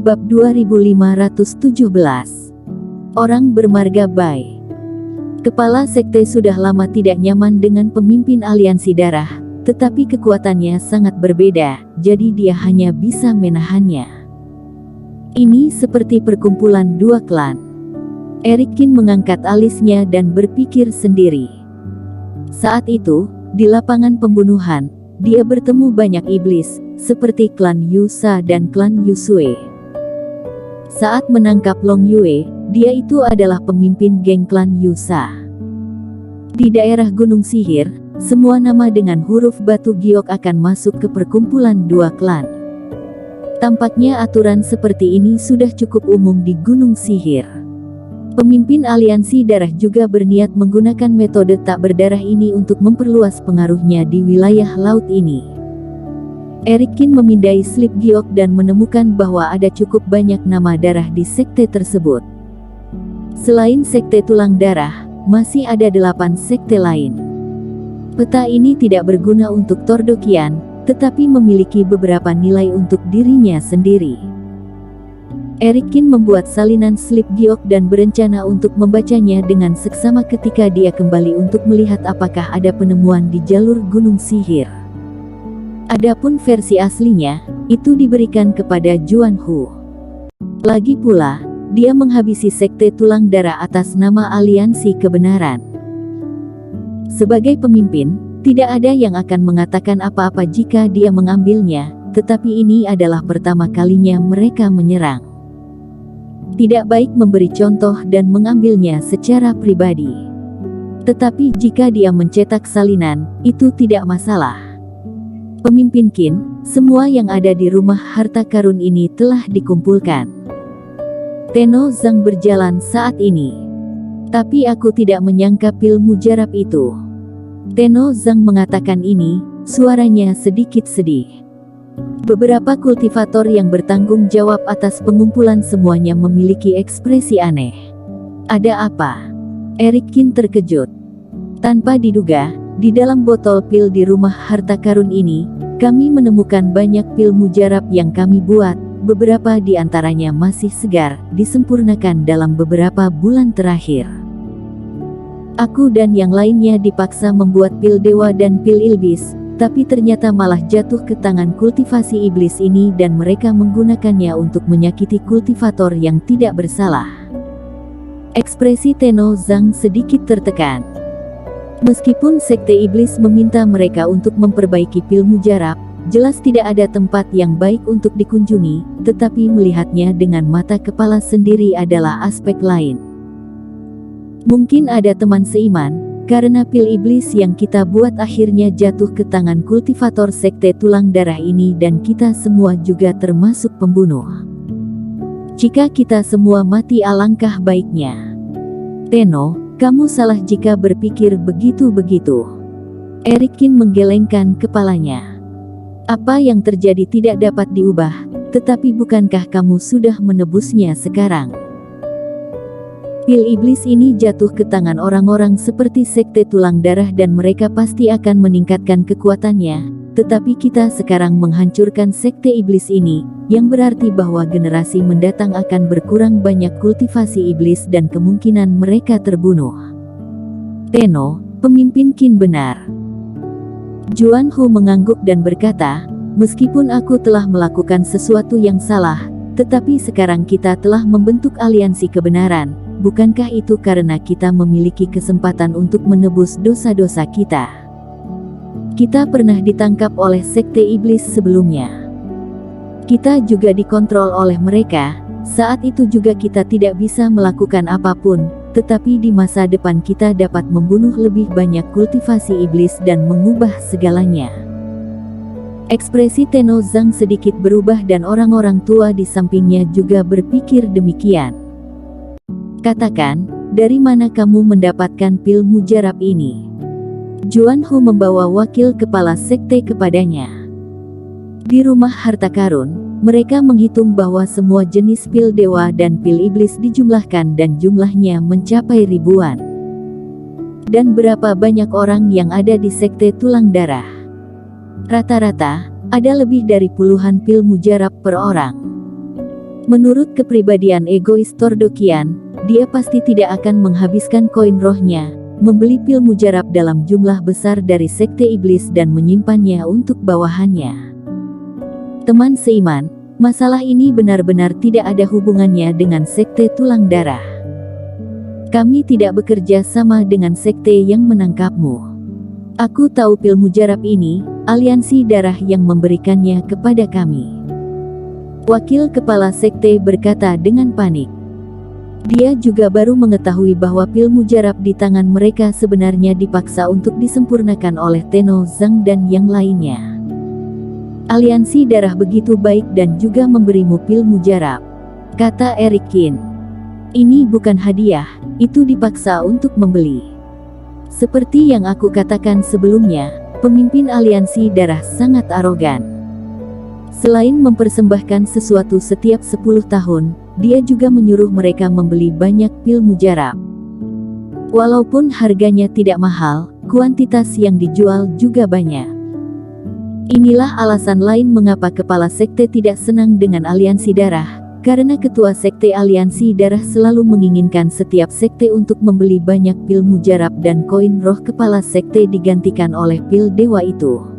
Bab 2517. Orang bermarga Bai. Kepala sekte sudah lama tidak nyaman dengan pemimpin aliansi darah, tetapi kekuatannya sangat berbeda, jadi dia hanya bisa menahannya. Ini seperti perkumpulan dua klan. Erikin mengangkat alisnya dan berpikir sendiri. Saat itu, di lapangan pembunuhan, dia bertemu banyak iblis, seperti klan Yusa dan klan Yusue. Saat menangkap Long Yue, dia itu adalah pemimpin geng klan Yusa. Di daerah Gunung Sihir, semua nama dengan huruf batu giok akan masuk ke perkumpulan dua klan. Tampaknya aturan seperti ini sudah cukup umum di Gunung Sihir. Pemimpin aliansi darah juga berniat menggunakan metode tak berdarah ini untuk memperluas pengaruhnya di wilayah laut ini. Erikin memindai slip giok dan menemukan bahwa ada cukup banyak nama darah di sekte tersebut. Selain sekte tulang darah, masih ada 8 sekte lain. Peta ini tidak berguna untuk Tordokian, tetapi memiliki beberapa nilai untuk dirinya sendiri. Erikin membuat salinan slip giok dan berencana untuk membacanya dengan seksama ketika dia kembali untuk melihat apakah ada penemuan di jalur Gunung Sihir. Adapun versi aslinya, itu diberikan kepada Juan Hu. Lagi pula, dia menghabisi sekte tulang darah atas nama aliansi kebenaran. Sebagai pemimpin, tidak ada yang akan mengatakan apa-apa jika dia mengambilnya, tetapi ini adalah pertama kalinya mereka menyerang. Tidak baik memberi contoh dan mengambilnya secara pribadi. Tetapi jika dia mencetak salinan, itu tidak masalah. Pemimpin Qin, semua yang ada di rumah harta karun ini telah dikumpulkan. Tenno Zhang berjalan saat ini. Tapi aku tidak menyangka pil mujarab itu. Tenno Zhang mengatakan ini, suaranya sedikit sedih. Beberapa kultivator yang bertanggung jawab atas pengumpulan semuanya memiliki ekspresi aneh. Ada apa? Erikin terkejut. Tanpa diduga, di dalam botol pil di rumah harta karun ini, kami menemukan banyak pil mujarab yang kami buat. Beberapa di antaranya masih segar, disempurnakan dalam beberapa bulan terakhir. Aku dan yang lainnya dipaksa membuat pil dewa dan pil ilbis, tapi ternyata malah jatuh ke tangan kultivasi iblis ini dan mereka menggunakannya untuk menyakiti kultivator yang tidak bersalah. Ekspresi Tenno Zhang sedikit tertekan. Meskipun sekte iblis meminta mereka untuk memperbaiki pil mujarab, jelas tidak ada tempat yang baik untuk dikunjungi, tetapi melihatnya dengan mata kepala sendiri adalah aspek lain. Mungkin ada teman seiman, karena pil iblis yang kita buat akhirnya jatuh ke tangan kultivator sekte tulang darah ini dan kita semua juga termasuk pembunuh. Jika kita semua mati alangkah baiknya. Tenno, kamu salah jika berpikir begitu-begitu. Erikin menggelengkan kepalanya. Apa yang terjadi tidak dapat diubah, tetapi bukankah kamu sudah menebusnya sekarang? Pil iblis ini jatuh ke tangan orang-orang seperti sekte tulang darah dan mereka pasti akan meningkatkan kekuatannya, tetapi kita sekarang menghancurkan sekte iblis ini, yang berarti bahwa generasi mendatang akan berkurang banyak kultivasi iblis dan kemungkinan mereka terbunuh. Tenno, pemimpin Qin benar. Juan Hu mengangguk dan berkata, meskipun aku telah melakukan sesuatu yang salah, tetapi sekarang kita telah membentuk aliansi kebenaran, bukankah itu karena kita memiliki kesempatan untuk menebus dosa-dosa kita? Kita pernah ditangkap oleh sekte iblis sebelumnya. Kita juga dikontrol oleh mereka, saat itu juga kita tidak bisa melakukan apapun, tetapi di masa depan kita dapat membunuh lebih banyak kultivasi iblis dan mengubah segalanya. Ekspresi Tenno Zhang sedikit berubah dan orang-orang tua di sampingnya juga berpikir demikian. Katakan, dari mana kamu mendapatkan pil mujarab ini? Juan Hu membawa wakil kepala sekte kepadanya. Di rumah harta karun, mereka menghitung bahwa semua jenis pil dewa dan pil iblis dijumlahkan dan jumlahnya mencapai ribuan. Dan berapa banyak orang yang ada di sekte tulang darah? Rata-rata, ada lebih dari puluhan pil mujarab per orang. Menurut kepribadian egois Tordokian, dia pasti tidak akan menghabiskan koin rohnya, membeli pil mujarab dalam jumlah besar dari sekte iblis dan menyimpannya untuk bawahannya. Teman seiman, masalah ini benar-benar tidak ada hubungannya dengan sekte tulang darah. Kami tidak bekerja sama dengan sekte yang menangkapmu. Aku tahu pil mujarab ini, aliansi darah yang memberikannya kepada kami. Wakil kepala sekte berkata dengan panik. Dia juga baru mengetahui bahwa pil mujarab di tangan mereka sebenarnya dipaksa untuk disempurnakan oleh Tenno Zhang dan yang lainnya. Aliansi darah begitu baik dan juga memberimu pil mujarab, kata Eric Kin. Ini bukan hadiah, itu dipaksa untuk membeli. Seperti yang aku katakan sebelumnya, pemimpin aliansi darah sangat arogan. Selain mempersembahkan sesuatu setiap 10 tahun, dia juga menyuruh mereka membeli banyak pil mujarab. Walaupun harganya tidak mahal, kuantitas yang dijual juga banyak. Inilah alasan lain mengapa kepala sekte tidak senang dengan aliansi darah. Karena ketua sekte aliansi darah selalu menginginkan setiap sekte untuk membeli banyak pil mujarab dan koin roh kepala sekte digantikan oleh pil dewa itu.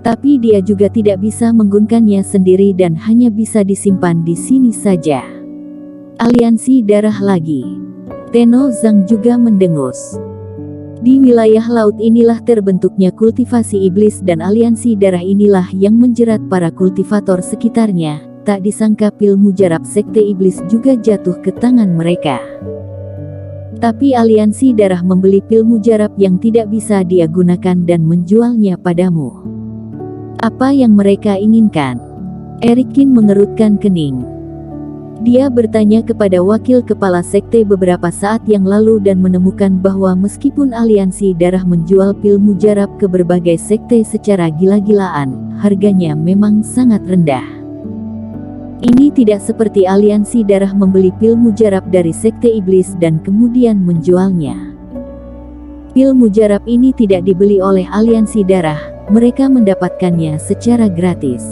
Tapi dia juga tidak bisa menggunakannya sendiri dan hanya bisa disimpan di sini saja. Aliansi darah lagi. Tenno Zhang juga mendengus. Di wilayah laut inilah terbentuknya kultivasi iblis dan aliansi darah inilah yang menjerat para kultivator sekitarnya. Tak disangka pil mujarab sekte iblis juga jatuh ke tangan mereka. Tapi aliansi darah membeli pil mujarab yang tidak bisa dia gunakan dan menjualnya padamu. Apa yang mereka inginkan? Eric Kin mengerutkan kening. Dia bertanya kepada wakil kepala sekte beberapa saat yang lalu dan menemukan bahwa meskipun aliansi darah menjual pil mujarab ke berbagai sekte secara gila-gilaan, harganya memang sangat rendah. Ini tidak seperti aliansi darah membeli pil mujarab dari sekte iblis dan kemudian menjualnya. Pil mujarab ini tidak dibeli oleh aliansi darah, mereka mendapatkannya secara gratis.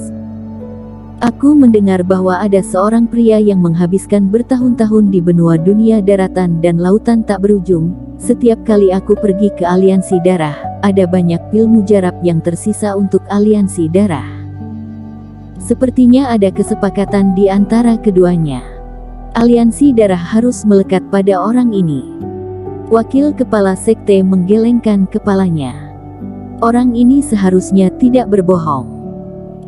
Aku mendengar bahwa ada seorang pria yang menghabiskan bertahun-tahun di benua dunia daratan dan lautan tak berujung. Setiap kali aku pergi ke aliansi darah, ada banyak pil mujarab yang tersisa untuk aliansi darah. Sepertinya ada kesepakatan di antara keduanya. Aliansi darah harus melekat pada orang ini. Wakil kepala sekte menggelengkan kepalanya. Orang ini seharusnya tidak berbohong.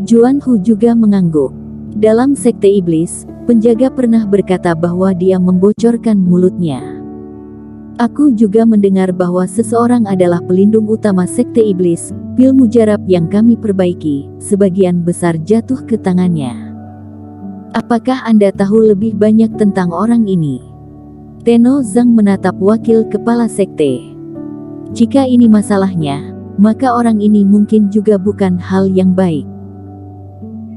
Juan Hu juga mengangguk. Dalam sekte iblis, penjaga pernah berkata bahwa dia membocorkan mulutnya. Aku juga mendengar bahwa seseorang adalah pelindung utama sekte iblis. Pil mujarab yang kami perbaiki, sebagian besar jatuh ke tangannya. Apakah Anda tahu lebih banyak tentang orang ini? Tenno Zhang menatap wakil kepala sekte. Jika ini masalahnya, maka orang ini mungkin juga bukan hal yang baik.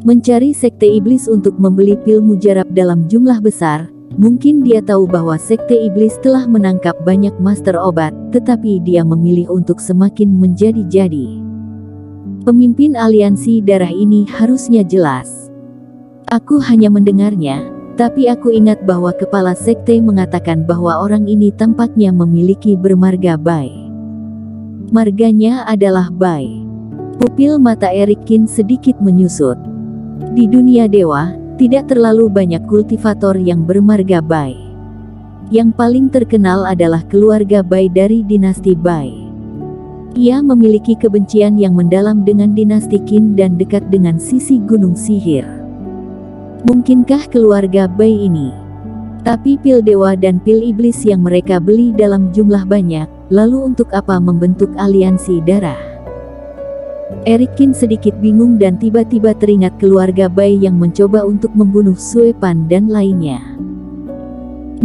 Mencari sekte iblis untuk membeli pil mujarab dalam jumlah besar, mungkin dia tahu bahwa sekte iblis telah menangkap banyak master obat, tetapi dia memilih untuk semakin menjadi-jadi. Pemimpin aliansi darah ini harusnya jelas. Aku hanya mendengarnya, tapi aku ingat bahwa kepala sekte mengatakan bahwa orang ini tampaknya memiliki bermarga Bai. Marganya adalah Bai. Pupil mata Eric Kin sedikit menyusut. Di dunia dewa, tidak terlalu banyak kultivator yang bermarga Bai. Yang paling terkenal adalah keluarga Bai dari dinasti Bai. Ia memiliki kebencian yang mendalam dengan dinasti Qin dan dekat dengan sisi gunung sihir. Mungkinkah keluarga Bai ini? Tapi pil dewa dan pil iblis yang mereka beli dalam jumlah banyak, lalu untuk apa membentuk aliansi darah? Eric Kin sedikit bingung dan tiba-tiba teringat keluarga Bai yang mencoba untuk membunuh Sue Pan dan lainnya.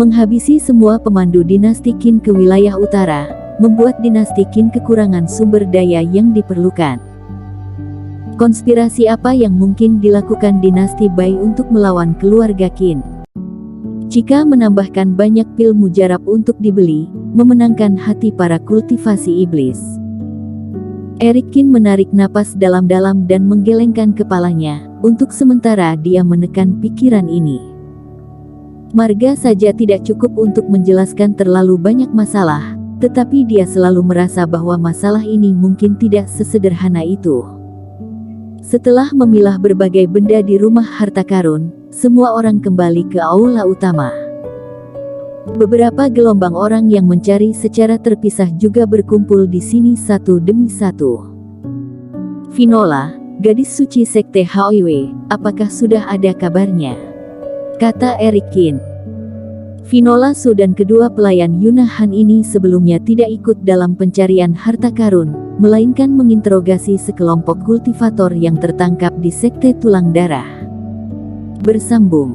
Menghabisi semua pemandu dinasti Qin ke wilayah utara, membuat dinasti Qin kekurangan sumber daya yang diperlukan. Konspirasi apa yang mungkin dilakukan dinasti Bai untuk melawan keluarga Qin? Jika menambahkan banyak pil mujarab untuk dibeli, memenangkan hati para kultivasi iblis. Eric Kin menarik napas dalam-dalam dan menggelengkan kepalanya. Untuk sementara dia menekan pikiran ini. Marga saja tidak cukup untuk menjelaskan terlalu banyak masalah, tetapi dia selalu merasa bahwa masalah ini mungkin tidak sesederhana itu. Setelah memilah berbagai benda di rumah harta karun, semua orang kembali ke aula utama. Beberapa gelombang orang yang mencari secara terpisah juga berkumpul di sini satu demi satu. Finola, gadis suci sekte HOIW, apakah sudah ada kabarnya? Kata Eric Kin. Finola Su dan kedua pelayan Yunahan ini sebelumnya tidak ikut dalam pencarian harta karun, melainkan menginterogasi sekelompok kultivator yang tertangkap di sekte tulang darah. Bersambung.